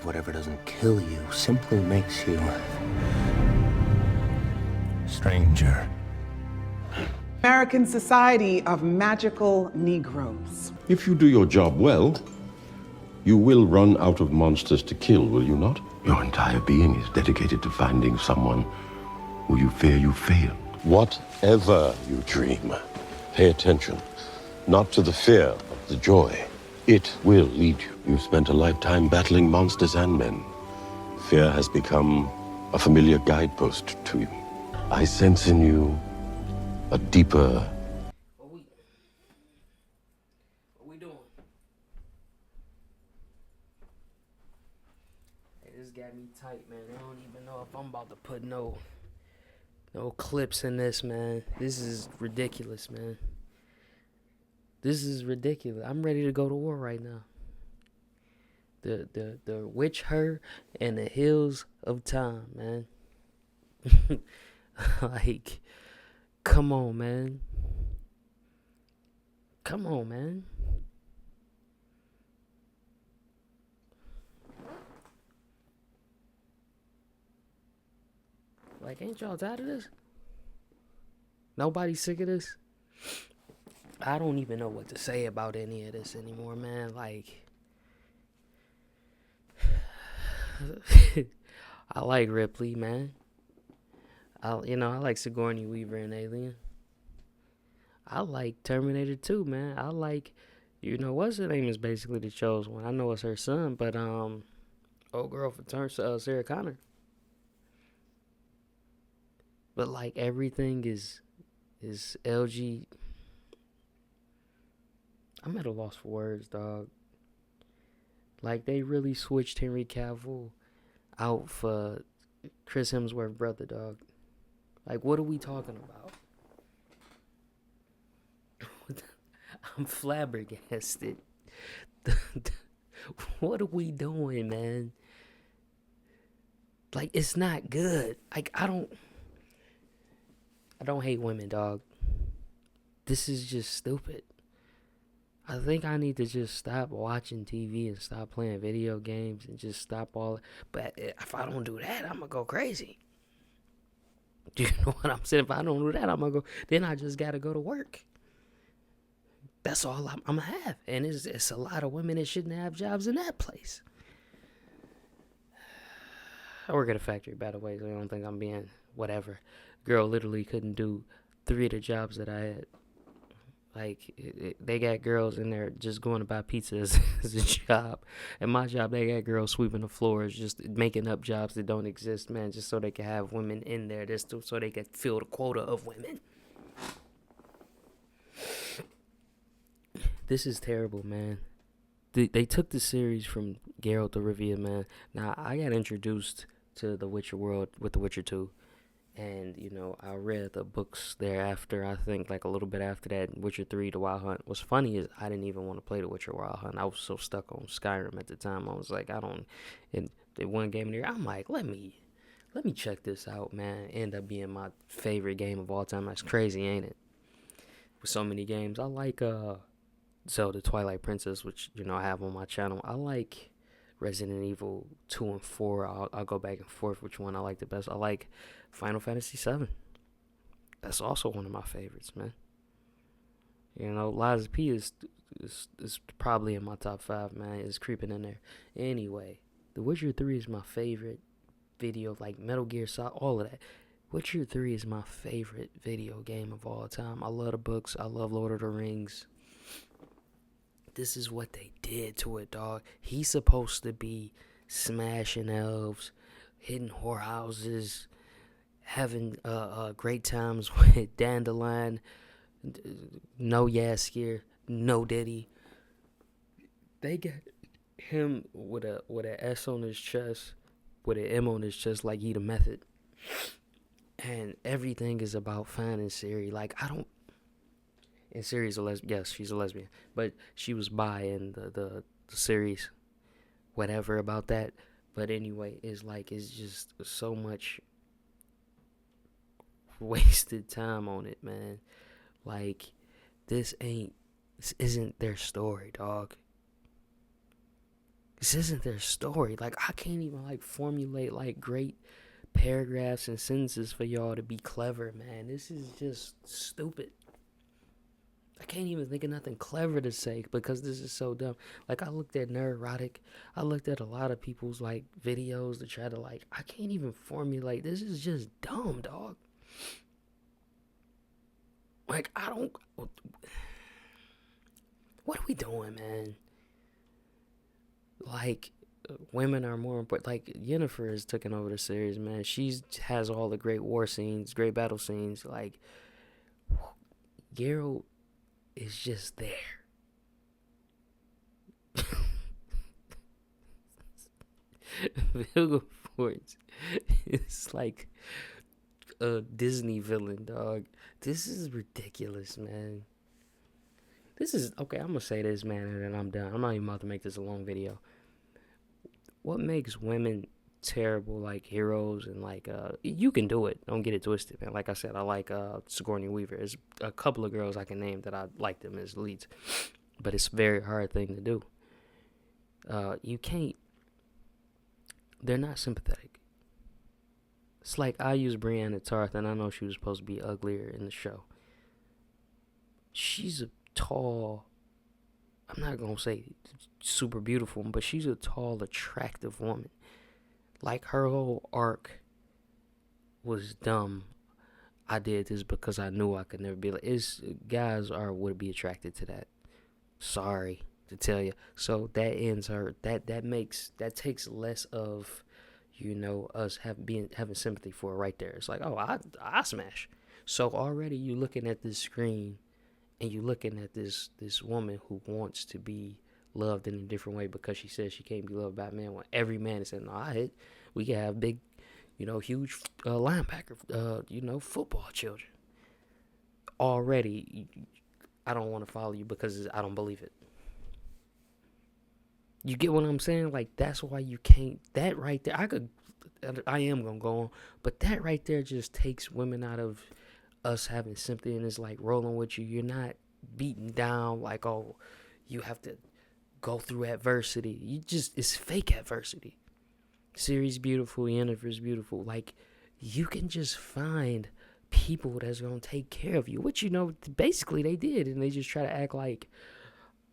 whatever doesn't kill you simply makes you stranger. American Society of Magical Negroes. If you do your job well, you will run out of monsters to kill, will you not? Your entire being is dedicated to finding someone who you fear you failed. Whatever you dream, pay attention, not to the fear, but the joy. It will lead you. You've spent a lifetime battling monsters and men. Fear has become a familiar guidepost to you. I sense in you a deeper... What we doing? Hey, this got me tight, man. I don't even know if I'm about to put no clips in this, man. This is ridiculous, man. This is ridiculous. I'm ready to go to war right now. The witch her and the hills of time, man. Like, come on, man. Come on, man. Like, ain't y'all tired of this? Nobody sick of this? I don't even know what to say about any of this anymore, man. Like, I like Ripley, man. I like Sigourney Weaver and Alien. I like Terminator 2, man. I like, what's her name is basically the chosen one. I know it's her son, but old girl for Sarah Connor. But like everything is LG. I'm at a loss for words, dog. Like, they really switched Henry Cavill out for Chris Hemsworth's brother, dog. Like, what are we talking about? I'm flabbergasted. What are we doing, man? Like, it's not good. Like, I don't hate women, dog. This is just stupid. I think I need to just stop watching TV and stop playing video games and just stop all. But if I don't do that, I'm going to go crazy. Do you know what I'm saying? If I don't do that, I'm going to go. Then I just got to go to work. That's all I'm going to have. And it's a lot of women that shouldn't have jobs in that place. I work at a factory, by the way, so I don't think I'm being whatever. Girl literally couldn't do 3 of the jobs that I had. Like, they got girls in there just going to buy pizza as a job. At my job, they got girls sweeping the floors, just making up jobs that don't exist, man, just so they can have women in there, just so they can fill the quota of women. This is terrible, man. They took the series from Geralt of Rivia, man. Now, I got introduced to the Witcher world with The Witcher 2. And, I read the books thereafter. I think, like, a little bit after that, Witcher 3, The Wild Hunt. What's funny is I didn't even want to play The Witcher Wild Hunt. I was so stuck on Skyrim at the time. I was like, and the one game there, I'm like, let me check this out, man. End up being my favorite game of all time. That's crazy, ain't it? With so many games. I like Zelda Twilight Princess, which, I have on my channel. I like Resident Evil 2 and 4. I'll go back and forth which one I like the best. I like Final Fantasy 7. That's also one of my favorites, man. Lies of P is probably in my top 5, man. It's creeping in there. Anyway, The Witcher 3 is my favorite video, like Metal Gear Solid, all of that. Witcher 3 is my favorite video game of all time. I love the books. I love Lord of the Rings. This is what they did to it, dog. He's supposed to be smashing elves, hitting whorehouses, having great times with Dandelion, no Yaskier, no Diddy. They got him with a S on his chest, with an M on his chest, like he the Method. And everything is about finding Ciri. Like, and Ciri's a lesbian. Yes, she's a lesbian. But she was bi in the series. Whatever about that. But anyway, it's just so much wasted time on it, man. Like, this isn't their story, dog. This isn't their story. Like, I can't even, like, formulate, like, great paragraphs and sentences for y'all to be clever, man. This is just stupid. I can't even think of nothing clever to say because this is so dumb. Like, I looked at Neurotic. I looked at a lot of people's, like, videos to try to, like, I can't even formulate. This is just dumb, dog. Like, I don't... What are we doing, man? Like, women are more important. Like, Yennefer has taken over the series, man. She has all the great war scenes, great battle scenes. Like, Geralt is just there. Vilgefortz is like a Disney villain, dog. This is ridiculous, man. This is, okay, I'm gonna say this, man, and then I'm done. I'm not even about to make this a long video. What makes women terrible, like, heroes, and, like, you can do it. Don't get it twisted, man. Like I said, I like Sigourney Weaver. There's a couple of girls I can name that I like them as leads. But it's a very hard thing to do. You can't, they're not sympathetic. It's like, I use Brienne of Tarth, and I know she was supposed to be uglier in the show. She's a tall, I'm not going to say super beautiful, but she's a tall, attractive woman. Like, her whole arc was dumb. I did this because I knew I could never be like, guys would be attracted to that. Sorry to tell you. So that ends her, that takes less of, you know, us having sympathy for her right there. It's like, oh, I smash. So already you looking at this screen and you looking at this woman who wants to be loved in a different way because she says she can't be loved by a man. When every man is saying, no, we can have big, you know, huge linebacker, you know, football children. Already, I don't want to follow you because I don't believe it. You get what I'm saying? Like, that's why you can't, that right there, I am going to go on, but that right there just takes women out of us having sympathy, and it's like rolling with you. You're not beaten down like, oh, you have to go through adversity. It's fake adversity. Ciri's beautiful, Yennefer's beautiful. Like, you can just find people that's gonna take care of you, which, you know, basically they did, and they just try to act like,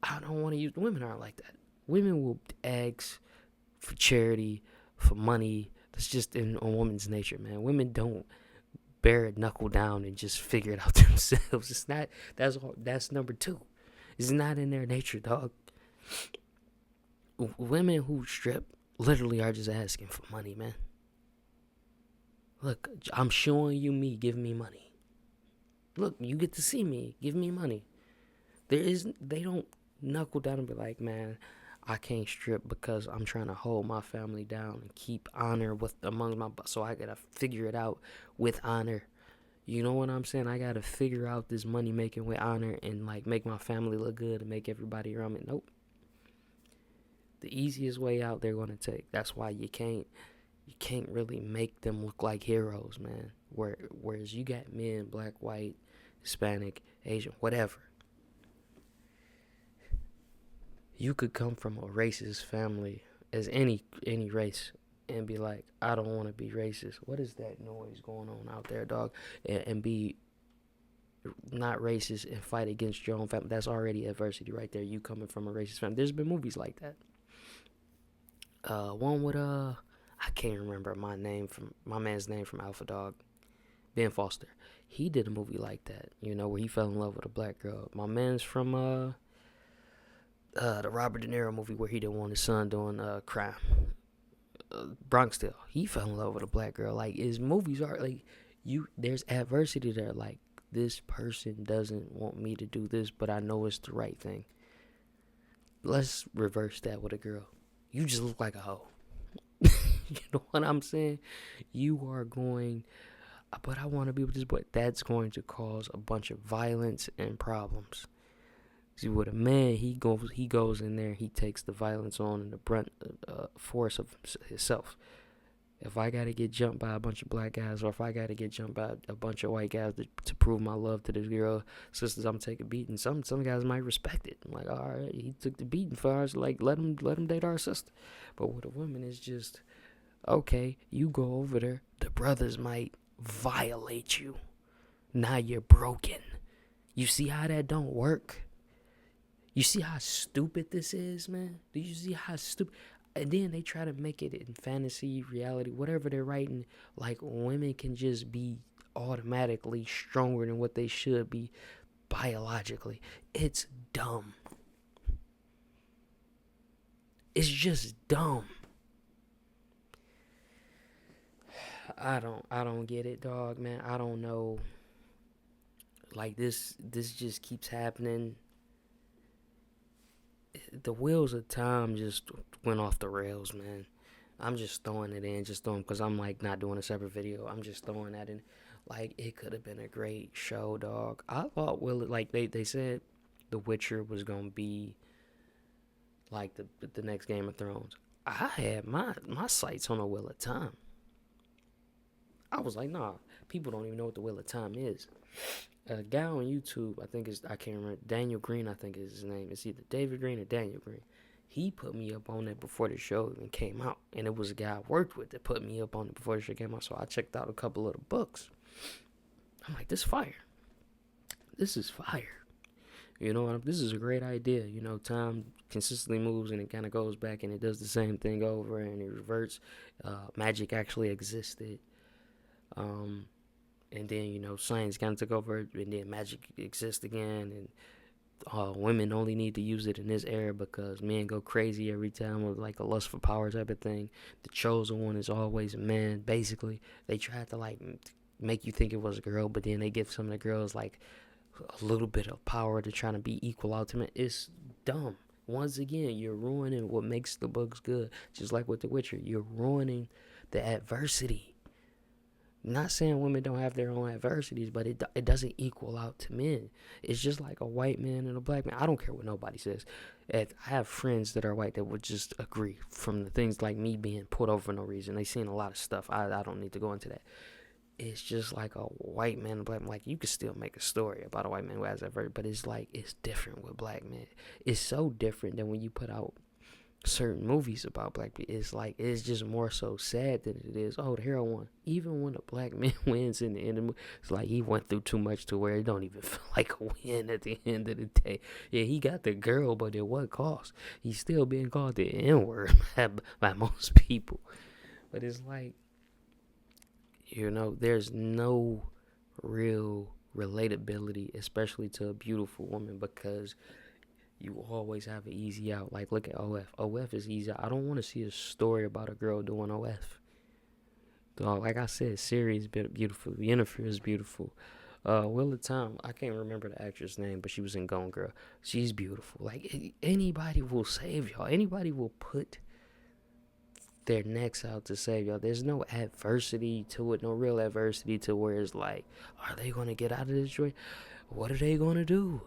I don't want to use, women aren't like that. Women will ask for charity, for money. That's just in a woman's nature, man. Women don't bear it, knuckle down, and just figure it out themselves. It's not, that's number two. It's not in their nature, dog. Women who strip literally are just asking for money, man. Look, I'm showing you me, give me money. Look, you get to see me, give me money. They don't knuckle down and be like, man, I can't strip because I'm trying to hold my family down and keep honor among my, so I gotta figure it out with honor. You know what I'm saying? I gotta figure out this money making with honor and, like, make my family look good and make everybody around me. Nope. The easiest way out they're gonna take. That's why you can't really make them look like heroes, man. Whereas you got men, black, white, Hispanic, Asian, whatever. You could come from a racist family as any race and be like, I don't want to be racist. What is that noise going on out there, dog? And be not racist and fight against your own family. That's already adversity right there. You coming from a racist family. There's been movies like that. One with I can't remember my man's name from Alpha Dog, Ben Foster. He did a movie like that, you know, where he fell in love with a black girl. My man's from the Robert De Niro movie where he didn't want his son doing crime. Bronx Tale. He fell in love with a black girl. Like, his movies are like, there's adversity there. Like, this person doesn't want me to do this, but I know it's the right thing. Let's reverse that with a girl. You just look like a hoe. You know what I'm saying? You are going, but I want to be with this boy. That's going to cause a bunch of violence and problems. See, with a man, he goes in there, he takes the violence on and the brunt force of himself. If I gotta get jumped by a bunch of black guys, or if I gotta get jumped by a bunch of white guys to prove my love to this girl, sisters, I'm taking beating. Some guys might respect it. I'm like, all right, he took the beating for us. Like, let him date our sister. But with a woman, it's just, okay, you go over there. The brothers might violate you. Now you're broken. You see how that don't work? You see how stupid this is, man? Do you see how stupid? And then they try to make it in fantasy, reality, whatever they're writing, like women can just be automatically stronger than what they should be biologically. It's dumb. It's just dumb. I don't get it, dog, man. I don't know. Like, this just keeps happening. The wheels of time just went off the rails, man. I'm just throwing it in, because I'm like not doing a separate video. I'm just throwing that in. Like, it could have been a great show, dog. I thought they said The Witcher was gonna be like the next Game of Thrones. I had my sights on the Wheel of Time. I was like, nah, people don't even know what the Wheel of Time is. A guy on YouTube, I can't remember, Daniel Green, I think is his name. It's either David Green or Daniel Green. He put me up on it before the show even came out. And it was a guy I worked with that put me up on it before the show came out. So I checked out a couple of the books. I'm like, this is fire. This is fire. You know, this is a great idea. You know, time consistently moves and it kind of goes back and it does the same thing over and it reverts. Magic actually existed. And then, you know, science kind of took over, and then magic exists again, and women only need to use it in this era because men go crazy every time with, like, a lust for power type of thing. The chosen one is always a man, basically. They tried to, like, make you think it was a girl, but then they give some of the girls, like, a little bit of power to try to be equal ultimate. It's dumb. Once again, you're ruining what makes the books good. Just like with The Witcher, you're ruining the adversity. Not saying women don't have their own adversities, but it doesn't equal out to men. It's just like a white man and a black man. I don't care what nobody says. I have friends that are white that would just agree from the things like me being put over for no reason. They seen a lot of stuff. I don't need to go into that. It's just like a white man and a black man. Like, you could still make a story about a white man who has adversity, but it's like, it's different with black men. It's so different than when you put out certain movies about black people. It's just more so sad than it is, oh, the hero won. Even when a black man wins in the end of the movie, it's like he went through too much to where it don't even feel like a win at the end of the day. Yeah, he got the girl, but at what cost? He's still being called the N-word by most people. But it's like, you know, there's no real relatability, especially to a beautiful woman, because you always have an easy out. Like, look at OF. OF is easy. I don't want to see a story about a girl doing OF. Dog, like I said, Siri is beautiful. Yennefer is beautiful. Wheel of Time, I can't remember the actress name, but she was in Gone Girl. She's beautiful. Like, anybody will save y'all. Anybody will put their necks out to save y'all. There's no adversity to it, no real adversity to where it's like, are they going to get out of this joint? What are they gonna do?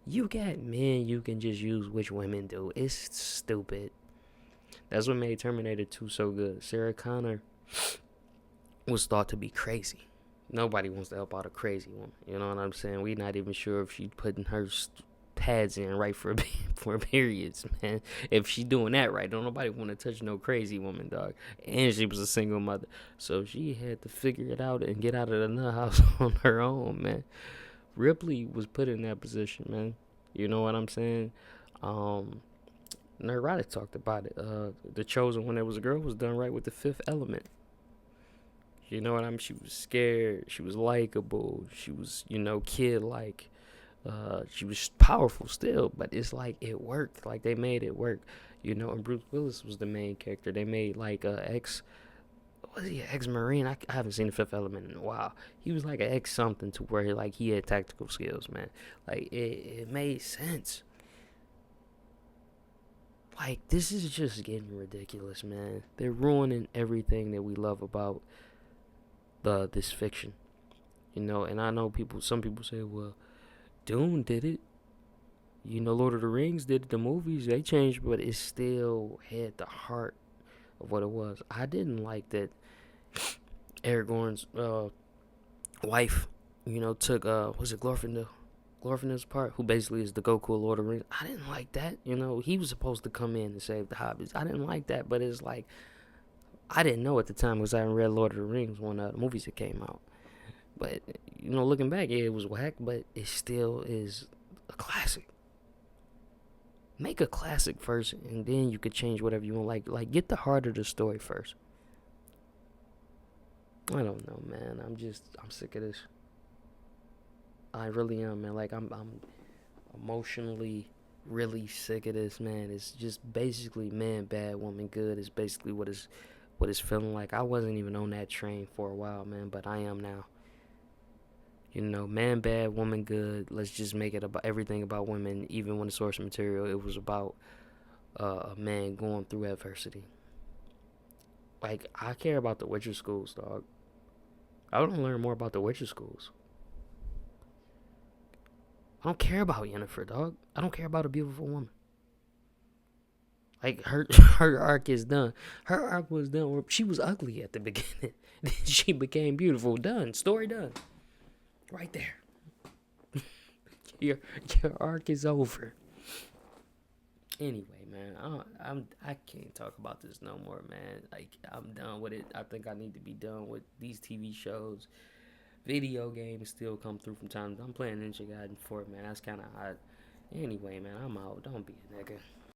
You got men you can just use, which women do. It's stupid. That's what made Terminator 2 so good. Sarah Connor was thought to be crazy. Nobody wants to help out a crazy woman. You know what I'm saying? We're not even sure if she's putting her pads in right for periods, man. If she doing that right, don't nobody want to touch no crazy woman, dog. And she was a single mother, so she had to figure it out and get out of the nut house on her own, man. Ripley was put in that position, man. You know what I'm saying? Neurotic talked about it. The Chosen, when there was a girl, was done right with the Fifth Element. You know what I mean? She was scared. She was likable. She was, you know, kid-like. She was powerful still, but it's like it worked. Like, they made it work. You know, and Bruce Willis was the main character. They made, like, ex-Marine? I haven't seen the Fifth Element in a while. He was like an ex-something to where, like, he had tactical skills, man. Like, it made sense. Like, this is just getting ridiculous, man. They're ruining everything that we love about this fiction. You know, and I know some people say, well, Dune did it. You know, Lord of the Rings did it, the movies, they changed, but it still had the heart of what it was. I didn't like that Aragorn's wife, took was it Glorfindel's part, who basically is the Goku of Lord of the Rings. I didn't like that. He was supposed to come in and save the hobbits. I didn't like that, but it's like I didn't know at the time because I hadn't read Lord of the Rings when the movies that came out. But looking back, yeah, it was whack, but it still is a classic. Make a classic first, and then you could change whatever you want. Like get the heart of the story first. I don't know, man. I'm sick of this. I really am, man. Like I'm emotionally really sick of this, man. It's just basically man bad, woman good. Is basically what it's feeling like. I wasn't even on that train for a while, man, but I am now. Man bad, woman good. Let's just make it about everything about women. Even when the source material, it was about a man going through adversity. Like, I care about the Witcher schools, dog. I want to learn more about the Witcher schools. I don't care about Yennefer, dog. I don't care about a beautiful woman. Like, her arc is done. Her arc was done. She was ugly at the beginning. Then she became beautiful. Done. Story done. Right there. Your arc is over. Anyway, man, I can't talk about this no more, man. Like, I'm done with it. I think I need to be done with these TV shows. Video games still come through from time to time. I'm playing Ninja Gaiden 4, man. That's kind of hot. Anyway, man, I'm out. Don't be a nigga.